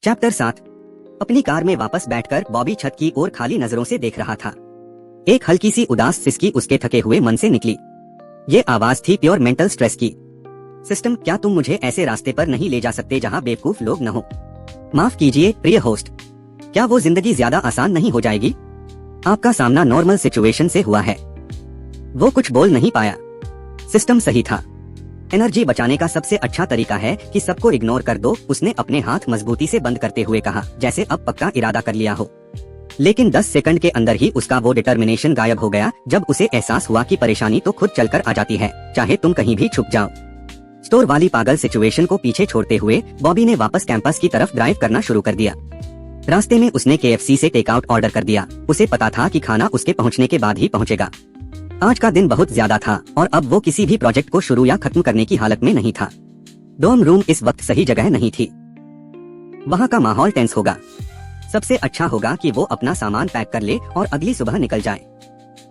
Chapter 7। अपनी car में वापस बैठकर बॉबी छत की ओर खाली नजरों से देख रहा था। एक हल्की सी उदास सिसकी उसके थके हुए मन से निकली। ये आवाज थी प्योर मेंटल स्ट्रेस की। सिस्टम, क्या तुम मुझे ऐसे रास्ते पर नहीं ले जा सकते जहां बेवकूफ लोग न हो? माफ कीजिए प्रिय होस्ट, क्या वो जिंदगी ज्यादा आसान नहीं हो जाएगी? आपका सामना नॉर्मल सिचुएशन से हुआ है। वो कुछ बोल नहीं पाया। सिस्टम सही था। एनर्जी बचाने का सबसे अच्छा तरीका है कि सबको इग्नोर कर दो, उसने अपने हाथ मजबूती से बंद करते हुए कहा, जैसे अब पक्का इरादा कर लिया हो। लेकिन 10 सेकंड के अंदर ही उसका वो डिटर्मिनेशन गायब हो गया जब उसे एहसास हुआ कि परेशानी तो खुद चलकर आ जाती है, चाहे तुम कहीं भी छुप जाओ। स्टोर वाली पागल सिचुएशन को पीछे छोड़ते हुए बॉबी ने वापस कैंपस की तरफ ड्राइव करना शुरू कर दिया। रास्ते में उसने KFC से टेकआउट ऑर्डर कर दिया। उसे पता था कि खाना उसके पहुंचने के बाद ही पहुंचेगा। आज का दिन बहुत ज्यादा था और अब वो किसी भी प्रोजेक्ट को शुरू या खत्म करने की हालत में नहीं था। डॉर्म रूम इस वक्त सही जगह नहीं थी। वहाँ का माहौल टेंस होगा। सबसे अच्छा होगा कि वो अपना सामान पैक कर ले और अगली सुबह निकल जाए।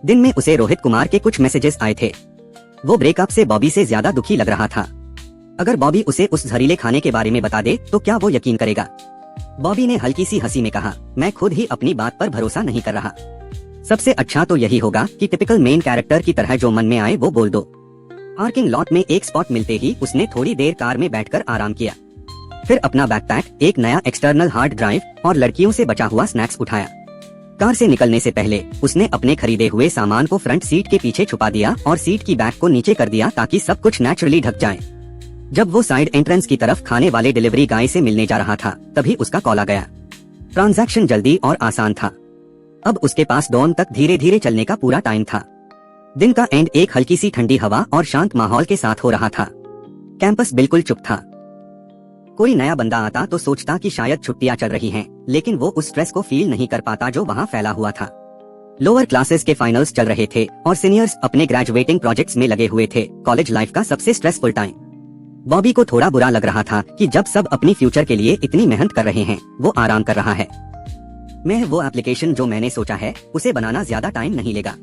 दिन में उसे रोहित कुमार के कुछ मैसेजेस आए थे। वो ब्रेकअप से बॉबी से ज्यादा दुखी लग रहा था। अगर बॉबी उसे उस जहरीले खाने के बारे में बता दे तो क्या वो यकीन करेगा? बॉबी ने हल्की सी हंसी में कहा, मैं खुद ही अपनी बात पर भरोसा नहीं कर रहा। सबसे अच्छा तो यही होगा कि टिपिकल मेन कैरेक्टर की तरह जो मन में आए वो बोल दो। पार्किंग लॉट में एक स्पॉट मिलते ही उसने थोड़ी देर कार में बैठकर आराम किया। फिर अपना बैकपैक, एक नया एक्सटर्नल हार्ड ड्राइव और लड़कियों से बचा हुआ स्नैक्स उठाया। कार से निकलने से पहले उसने अपने खरीदे हुए सामान को फ्रंट सीट के पीछे छुपा दिया और सीट की बैक को नीचे कर दिया ताकि सब कुछ नेचुरली ढक जाए। जब वो साइड एंट्रेंस की तरफ खाने वाले डिलीवरी गाय से मिलने जा रहा था तभी उसका कॉल आ गया। ट्रांजैक्शन जल्दी और आसान था। अब उसके पास डॉन तक धीरे धीरे चलने का पूरा टाइम था। दिन का एंड एक हल्की सी ठंडी हवा और शांत माहौल के साथ हो रहा था। कैंपस बिल्कुल चुप था। कोई नया बंदा आता तो सोचता कि शायद छुट्टियां चल रही हैं, लेकिन वो उस स्ट्रेस को फील नहीं कर पाता जो वहाँ फैला हुआ था। लोअर क्लासेस के फाइनल्स चल रहे थे और सीनियर्स अपने ग्रेजुएटिंग प्रोजेक्ट्स में लगे हुए थे। कॉलेज लाइफ का सबसे स्ट्रेसफुल टाइम। बॉबी को थोड़ा बुरा लग रहा था कि जब सब अपनी फ्यूचर के लिए इतनी मेहनत कर रहे हैं, वो आराम कर रहा है। मैं वो एप्लीकेशन जो मैंने सोचा है उसे बनाना ज्यादा टाइम नहीं लेगा।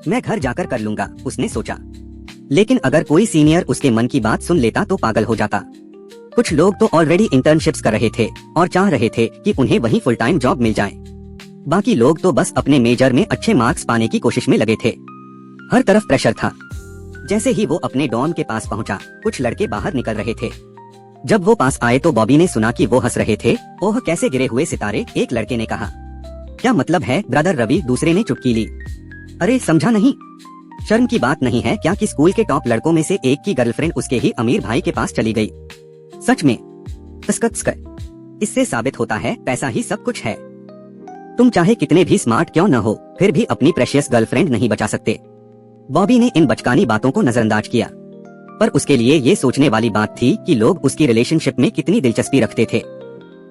मैं घर जाकर कर लूंगा, उसने सोचा। लेकिन अगर कोई सीनियर उसके मन की बात सुन लेता तो पागल हो जाता। कुछ लोग तो ऑलरेडी इंटर्नशिप्स कर रहे थे और चाह रहे थे कि उन्हें वहीं फुल टाइम जॉब मिल जाए। बाकी लोग तो बस अपने मेजर में अच्छे मार्क्स पाने की कोशिश में लगे थे। हर तरफ प्रेशर था। जैसे ही वो अपने डॉर्म के पास पहुंचा, कुछ लड़के बाहर निकल रहे थे। जब वो पास आए तो बॉबी ने सुना कि वो हंस रहे थे। ओह कैसे गिरे हुए सितारे, एक लड़के ने कहा। क्या मतलब है ब्रदर रवि, दूसरे ने चुटकी ली। अरे समझा नहीं? शर्म की बात नहीं है क्या कि स्कूल के टॉप लड़कों में से एक की गर्लफ्रेंड उसके ही अमीर भाई के पास चली गई। सच में? इससे साबित होता है पैसा ही सब कुछ है। तुम चाहे कितने भी स्मार्ट क्यों न हो, फिर भी अपनी प्रेशियस गर्लफ्रेंड नहीं बचा सकते। बॉबी ने इन बचकानी बातों को नजरअंदाज किया, पर उसके लिए ये सोचने वाली बात थी कि लोग उसकी रिलेशनशिप में कितनी दिलचस्पी रखते थे।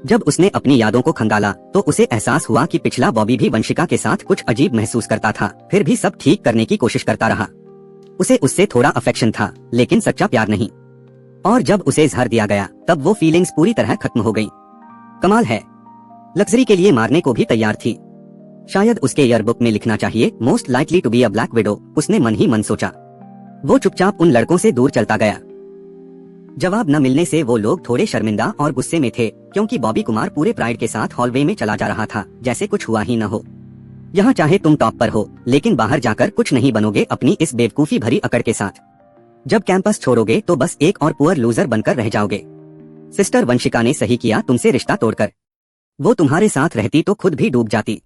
जब उसने अपनी यादों को खंगाला तो उसे एहसास हुआ कि पिछला बॉबी भी वंशिका के साथ कुछ अजीब महसूस करता था, फिर भी सब ठीक करने की कोशिश करता रहा। उसे उससे थोड़ा अफेक्शन था, लेकिन सच्चा प्यार नहीं। और जब उसे इजहार दिया गया तब वो फीलिंग्स पूरी तरह खत्म हो गई। कमाल है, लग्जरी के लिए मारने को भी तैयार थी। शायद उसके ईयरबुक में लिखना चाहिए, most likely to be a black widow, उसने मन ही मन सोचा। वो चुपचाप उन लड़कों से दूर चलता गया। जवाब न मिलने से वो लोग थोड़े शर्मिंदा और गुस्से में थे, क्योंकि बॉबी कुमार पूरे प्राइड के साथ हॉलवे में चला जा रहा था जैसे कुछ हुआ ही न हो। यहाँ चाहे तुम टॉप पर हो, लेकिन बाहर जाकर कुछ नहीं बनोगे अपनी इस बेवकूफी भरी अकड़ के साथ। जब कैंपस छोड़ोगे तो बस एक और पुअर लूजर बनकर रह जाओगे। सिस्टर वंशिका ने सही किया तुमसे रिश्ता तोड़कर। वो तुम्हारे साथ रहती तो खुद भी डूब जाती।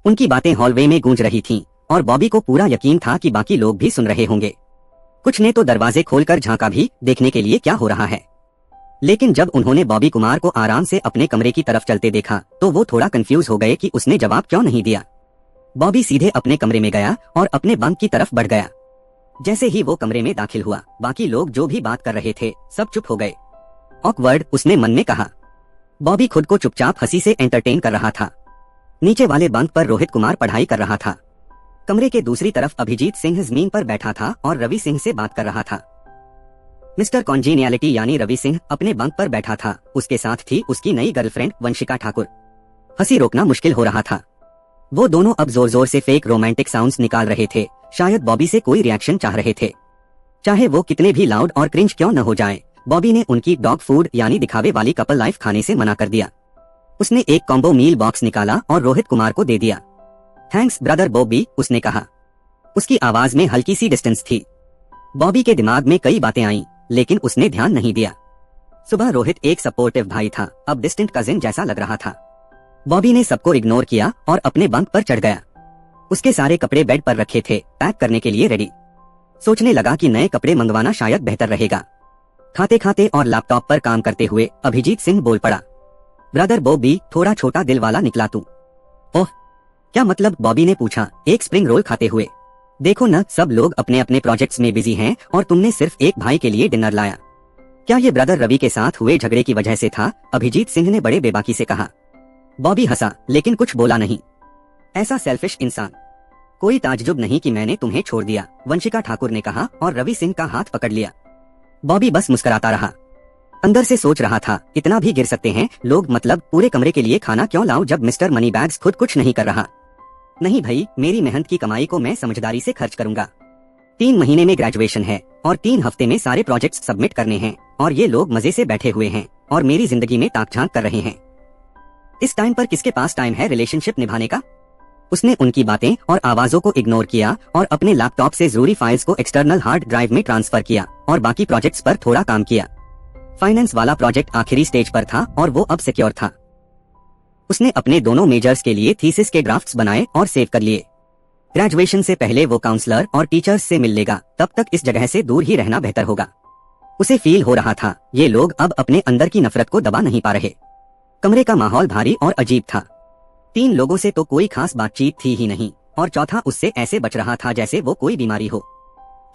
उनकी बातें हॉलवे में गूंज रही थीं और बॉबी को पूरा यकीन था कि बाकी लोग भी सुन रहे होंगे। कुछ ने तो दरवाजे खोलकर झांका भी, देखने के लिए क्या हो रहा है। लेकिन जब उन्होंने बॉबी कुमार को आराम से अपने कमरे की तरफ चलते देखा तो वो थोड़ा कंफ्यूज हो गए कि उसने जवाब क्यों नहीं दिया। बॉबी सीधे अपने कमरे में गया और अपने बंक की तरफ बढ़ गया। जैसे ही वो कमरे में दाखिल हुआ, बाकी लोग जो भी बात कर रहे थे सब चुप हो गए। ऑकवर्ड, उसने मन में कहा। बॉबी खुद को चुपचाप हंसी से एंटरटेन कर रहा था। नीचे वाले बंक पर रोहित कुमार पढ़ाई कर रहा था। कमरे के दूसरी तरफ अभिजीत सिंह जमीन पर बैठा था और रवि सिंह से बात कर रहा था। मिस्टर कॉन्जीनियलिटी यानी रवि सिंह अपने बंक पर बैठा था। उसके साथ थी उसकी नई गर्लफ्रेंड वंशिका ठाकुर। हंसी रोकना मुश्किल हो रहा था। वो दोनों अब जोर जोर से फेक रोमांटिक साउंड्स निकाल रहे थे, शायद बॉबी से कोई रिएक्शन चाह रहे थे। चाहे वो कितने भी लाउड और क्रिंज क्यों न हो जाए, बॉबी ने उनकी डॉग फूड यानी दिखावे वाली कपल लाइफ खाने से मना कर दिया। उसने एक कॉम्बो मील बॉक्स निकाला और रोहित कुमार को दे दिया। थैंक्स ब्रदर बॉबी, उसने कहा। उसकी आवाज में हल्की सी डिस्टेंस थी। बॉबी के दिमाग में कई बातें आईं, लेकिन उसने ध्यान नहीं दिया। सुबह रोहित एक सपोर्टिव भाई था, अब डिस्टेंट कजिन जैसा लग रहा था। बॉबी ने सबको इग्नोर किया और अपने बंक पर चढ़ गया। उसके सारे कपड़े बेड पर रखे थे, पैक करने के लिए रेडी। सोचने लगा कि नए कपड़े मंगवाना शायद बेहतर रहेगा। खाते खाते और लैपटॉप पर काम करते हुए अभिजीत सिंह बोल पड़ा, ब्रदर बॉबी, थोड़ा छोटा दिल वाला निकला तू। ओह, क्या मतलब? बॉबी ने पूछा एक स्प्रिंग रोल खाते हुए। देखो न, सब लोग अपने अपने प्रोजेक्ट्स में बिजी हैं और तुमने सिर्फ एक भाई के लिए डिनर लाया। क्या ये ब्रदर रवि के साथ हुए झगड़े की वजह से था? अभिजीत सिंह ने बड़े बेबाकी से कहा। बॉबी हंसा, लेकिन कुछ बोला नहीं। ऐसा सेल्फिश इंसान। कोई ताज्जुब नहीं कि मैंने तुम्हें छोड़ दिया, वंशिका ठाकुर ने कहा और रवि सिंह का हाथ पकड़ लिया। बॉबी बस मुस्कुराता रहा। अंदर से सोच रहा था, इतना भी गिर सकते हैं लोग, मतलब पूरे कमरे के लिए खाना क्यों लाऊं जब मिस्टर मनी बैग्स खुद कुछ नहीं कर रहा। नहीं भाई, मेरी मेहनत की कमाई को मैं समझदारी से खर्च करूंगा। 3 महीने में ग्रेजुएशन है और 3 हफ्ते में सारे प्रोजेक्ट्स सबमिट करने हैं और ये लोग मजे से बैठे हुए हैं और मेरी जिंदगी में ताक-झांक कर रहे हैं। इस टाइम पर किसके पास टाइम है रिलेशनशिप निभाने का? उसने उनकी बातें और आवाजों को इग्नोर किया और अपने लैपटॉप से जरूरी फाइल्स को एक्सटर्नल हार्ड ड्राइव में ट्रांसफर किया और बाकी प्रोजेक्ट्स पर थोड़ा काम किया। फाइनेंस वाला प्रोजेक्ट आखिरी स्टेज पर था और वो अब सिक्योर था। उसने अपने दोनों मेजर्स के लिए थीसिस के ड्राफ्ट्स बनाए और सेव कर लिए। ग्रेजुएशन से पहले वो काउंसलर और टीचर्स से मिल लेगा, तब तक इस जगह से दूर ही रहना बेहतर होगा। उसे फील हो रहा था, ये लोग अब अपने अंदर की नफरत को दबा नहीं पा रहे। कमरे का माहौल भारी और अजीब था। 3 लोगों से तो कोई खास बातचीत थी ही नहीं और चौथा उससे ऐसे बच रहा था जैसे वो कोई बीमारी हो।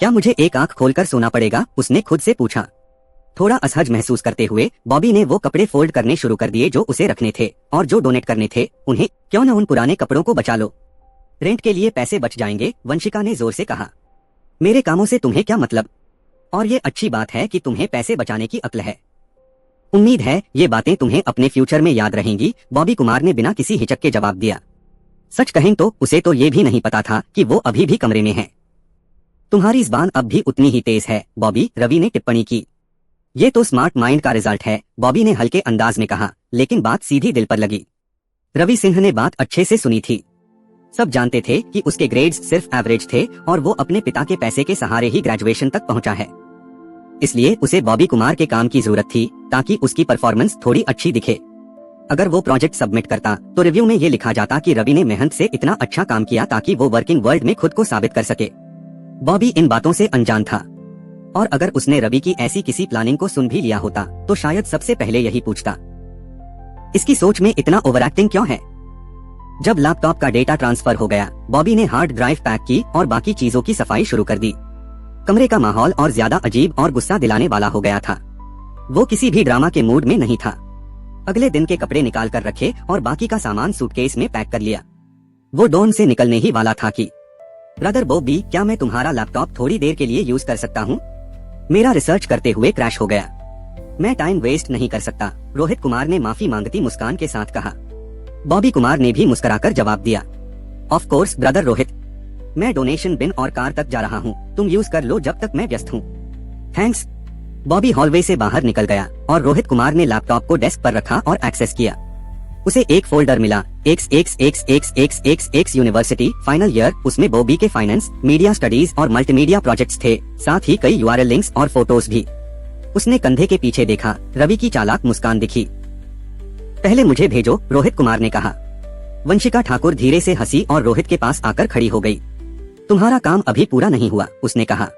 क्या मुझे एक आंख खोलकर सोना पड़ेगा? उसने खुद से पूछा। थोड़ा असहज महसूस करते हुए बॉबी ने वो कपड़े फोल्ड करने शुरू कर दिए जो उसे रखने थे और जो डोनेट करने थे उन्हें। क्यों न उन पुराने कपड़ों को बचा लो, रेंट के लिए पैसे बच जाएंगे, वंशिका ने जोर से कहा। मेरे कामों से तुम्हें क्या मतलब? और ये अच्छी बात है कि तुम्हें पैसे बचाने की अक्ल है। उम्मीद है ये बातें तुम्हें अपने फ्यूचर में याद रहेंगी, बॉबी कुमार ने बिना किसी हिचक के जवाब दिया। सच कहें तो उसे तो ये भी नहीं पता था कि वो अभी भी कमरे में है। तुम्हारी ज़बान अब भी उतनी ही तेज है बॉबी, रवि ने टिप्पणी की। ये तो स्मार्ट माइंड का रिजल्ट है, बॉबी ने हल्के अंदाज में कहा, लेकिन बात सीधी दिल पर लगी। रवि सिंह ने बात अच्छे से सुनी थी। सब जानते थे कि उसके ग्रेड्स सिर्फ एवरेज थे और वो अपने पिता के पैसे के सहारे ही ग्रेजुएशन तक पहुंचा है। इसलिए उसे बॉबी कुमार के काम की जरूरत थी ताकि उसकी परफॉर्मेंस थोड़ी अच्छी दिखे। अगर वो प्रोजेक्ट सबमिट करता तो रिव्यू में ये लिखा जाता कि रवि ने मेहनत से इतना अच्छा काम किया ताकि वो वर्किंग वर्ल्ड में खुद को साबित कर सके। बॉबी इन बातों से अनजान था और अगर उसने रवि की ऐसी किसी प्लानिंग को सुन भी लिया होता तो शायद सबसे पहले यही पूछता, इसकी सोच में इतना ओवर एक्टिंग क्यों है? जब लैपटॉप का डेटा ट्रांसफर हो गया, बॉबी ने हार्ड ड्राइव पैक की और बाकी चीजों की सफाई शुरू कर दी। कमरे का माहौल और ज्यादा अजीब और गुस्सा दिलाने वाला हो गया था। वो किसी भी ड्रामा के मूड में नहीं था। अगले दिन के कपड़े निकाल कर रखे और बाकी का सामान सूटकेस में पैक कर लिया। वो डॉन से निकलने ही वाला था कि ब्रदर बॉबी, क्या मैं तुम्हारा लैपटॉप थोड़ी देर के लिए यूज कर सकता हूँ? मेरा रिसर्च करते हुए क्रैश हो गया। मैं टाइम वेस्ट नहीं कर सकता, रोहित कुमार ने माफी मांगती मुस्कान के साथ कहा। बॉबी कुमार ने भी मुस्कुराकर जवाब दिया, ऑफ कोर्स ब्रदर रोहित, मैं डोनेशन बिन और कार तक जा रहा हूँ, तुम यूज कर लो जब तक मैं व्यस्त हूँ। थैंक्स। बॉबी हॉलवे से बाहर निकल गया और रोहित कुमार ने लैपटॉप को डेस्क पर रखा और एक्सेस किया। उसे एक फोल्डर मिला, एक्स यूनिवर्सिटी फाइनल ईयर। उसमें बॉबी के फाइनेंस, मीडिया स्टडीज और मल्टीमीडिया प्रोजेक्ट्स थे, साथ ही कई यूआरएल लिंक्स और फोटोज भी। उसने कंधे के पीछे देखा, रवि की चालाक मुस्कान दिखी। पहले मुझे भेजो, रोहित कुमार ने कहा। वंशिका ठाकुर धीरे से हंसी और रोहित के पास आकर खड़ी हो गई। तुम्हारा काम अभी पूरा नहीं हुआ, उसने कहा।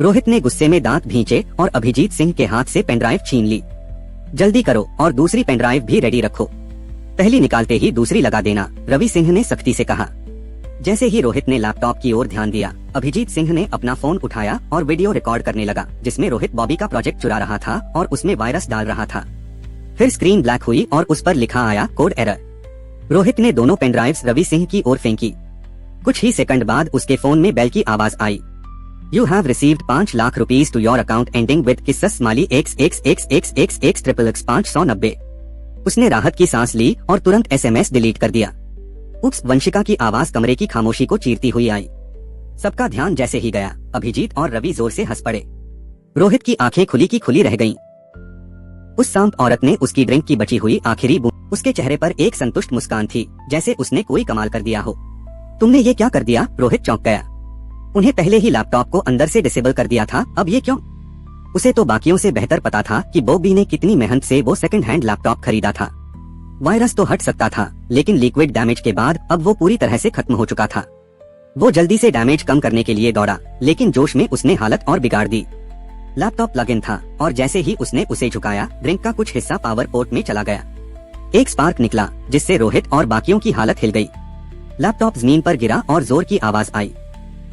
रोहित ने गुस्से में दांत भींचे और अभिजीत सिंह के हाथ से पेनड्राइव छीन ली। जल्दी करो और दूसरी पेनड्राइव भी रेडी रखो, पहली निकालते ही दूसरी लगा देना, रवि सिंह ने सख्ती से कहा। जैसे ही रोहित ने लैपटॉप की ओर ध्यान दिया, अभिजीत सिंह ने अपना फोन उठाया और वीडियो रिकॉर्ड करने लगा जिसमें रोहित बॉबी का प्रोजेक्ट चुरा रहा था और उसमें वायरस डाल रहा था। फिर स्क्रीन ब्लैक हुई और उस पर लिखा आया, कोड एरर। रोहित ने दोनों पेनड्राइव्स रवि सिंह की ओर फेंकी। कुछ ही सेकंड बाद उसके फोन में बेल की आवाज आई। You have received 5 lakh rupees to your account ending with किस्सस माली XXXXXXXXXX 590। उसने राहत की सांस ली और तुरंत SMS डिलीट कर दिया। उप्स, वंशिका की आवाज कमरे की खामोशी को चीरती हुई आई। सबका ध्यान जैसे ही गया, अभिजीत और रवि जोर से हंस पड़े। रोहित की आंखें खुली की खुली रह गईं। उस सांप औरत ने उसकी ड्रिंक की बची हुई आखिरी बूंद, उसके चेहरे पर एक संतुष्ट मुस्कान थी, जैसे उसने कोई कमाल कर दिया हो। तुमने ये क्या कर दिया? रोहित चौंक गया। उन्हें पहले ही लैपटॉप को अंदर से डिसेबल कर दिया था, अब ये क्यों? उसे तो बाकियों से बेहतर पता था कि बॉबी ने कितनी मेहनत से वो सेकंड हैंड लैपटॉप खरीदा था। वायरस तो हट सकता था, लेकिन लिक्विड डैमेज के बाद अब वो पूरी तरह से खत्म हो चुका था। वो जल्दी से डैमेज कम करने के लिए दौड़ा, लेकिन जोश में उसने हालत और बिगाड़ दी। लैपटॉप प्लग इन था और जैसे ही उसने उसे झुकाया, ड्रिंक का कुछ हिस्सा पावर पोर्ट में चला गया। एक स्पार्क निकला, जिससे रोहित और बाकियों की हालत हिल गई। लैपटॉप जमीन पर गिरा और जोर की आवाज आई।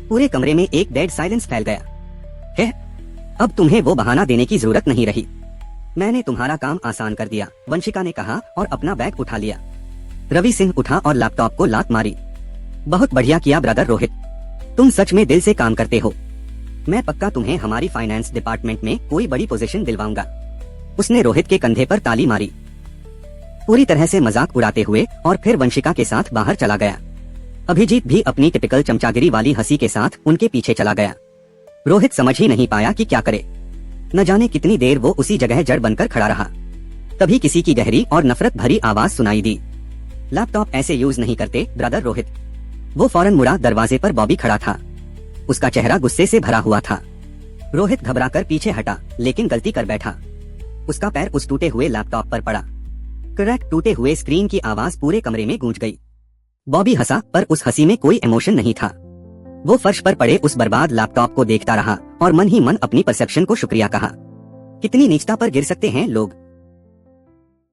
पूरे कमरे में एक डेड साइलेंस फैल गया। है, अब तुम्हें वो बहाना देने की जरूरत नहीं रही। मैंने तुम्हारा काम आसान कर दिया, वंशिका ने कहा और अपना बैग उठा लिया। रवि सिंह उठा और लैपटॉप को लात मारी। बहुत बढ़िया किया ब्रदर रोहित, तुम सच में दिल से काम करते हो। मैं पक्का तुम्हें हमारी फाइनेंस डिपार्टमेंट में कोई बड़ी पोजीशन दिलवाऊंगा। उसने रोहित के कंधे पर ताली मारी, पूरी तरह से मजाक उड़ाते हुए, और फिर वंशिका के साथ बाहर चला गया। अभिजीत भी अपनी टिपिकल चमचागिरी वाली हंसी के साथ उनके पीछे चला गया। रोहित समझ ही नहीं पाया कि क्या करे। न जाने कितनी देर वो उसी जगह जड़ बनकर खड़ा रहा। तभी किसी की गहरी और नफरत भरी आवाज सुनाई दी। लैपटॉप ऐसे यूज नहीं करते ब्रदर रोहित। वो फौरन मुड़ा। दरवाजे पर बॉबी खड़ा था, उसका चेहरा गुस्से से भरा हुआ था। रोहित घबराकर पीछे हटा, लेकिन गलती कर बैठा। उसका पैर उस टूटे हुए लैपटॉप पर पड़ा। क्रैक टूटे हुए स्क्रीन की आवाज पूरे कमरे में गूंज गई। बॉबी हंसा, पर उस हंसी में कोई इमोशन नहीं था। वो फर्श पर पड़े उस बर्बाद लैपटॉप को देखता रहा और मन ही मन अपनी परसेप्शन को शुक्रिया कहा। कितनी नीचता पर गिर सकते हैं लोग।